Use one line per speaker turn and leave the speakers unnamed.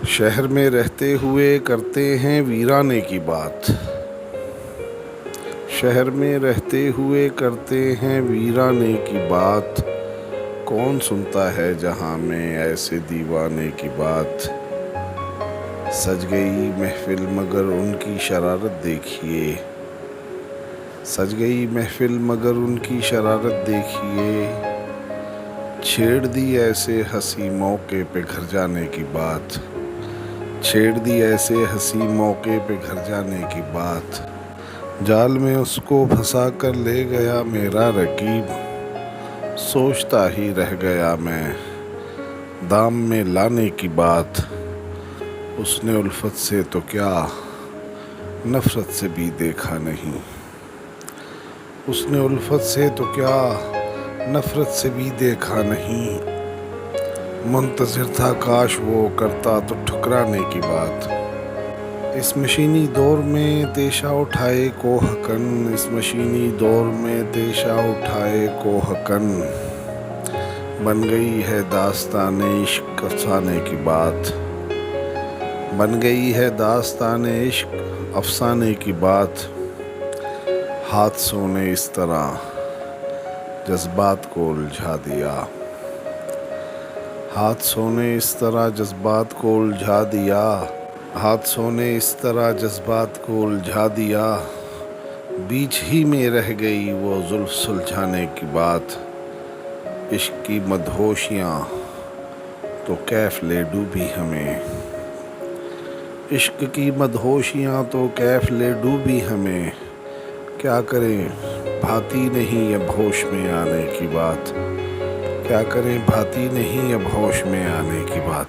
شہر میں رہتے ہوئے کرتے ہیں ویرانے کی بات، شہر میں رہتے ہوئے کرتے ہیں ویرانے کی بات، کون سنتا ہے جہاں میں ایسے دیوانے کی بات۔ سج گئی محفل مگر ان کی شرارت دیکھیے، سج گئی محفل مگر ان کی شرارت دیکھیے، چھیڑ دی ایسے ہنسی موقع پہ گھر جانے کی بات، چھیڑ دی ایسے ہنسی موقع پہ گھر جانے کی بات۔ جال میں اس کو پھنسا کر لے گیا میرا رقیب، سوچتا ہی رہ گیا میں دام میں لانے کی بات۔ اس نے الفت سے تو کیا نفرت سے بھی دیکھا نہیں، اس نے الفت سے تو کیا نفرت سے بھی دیکھا نہیں، منتظر تھا کاش وہ کرتا تو ٹھکرانے کی بات۔ اس مشینی دور میں تیشہ اٹھائے کوہ کن، اس مشینی دور میں تیشہ اٹھائے کوہ کن، بن گئی ہے داستان عشق افسانے کی بات، بن گئی ہے داستان عشق افسانے کی بات۔ حادثوں نے اس طرح جذبات کو الجھا دیا، حادثوں نے اس طرح جذبات کو الجھا دیا، حادثوں نے اس طرح جذبات کو الجھا دیا، بیچ ہی میں رہ گئی وہ زلف سلجھانے کی بات۔ عشق کی مدہوشیاں تو کیف لے ڈوبی ہمیں، عشق کی مدہوشیاں تو کیف لے ڈوبی ہمیں، کیا کریں بھاتی نہیں اب ہوش میں آنے کی بات، کیا کریں بھاتی نہیں اب ہوش میں آنے کی بات۔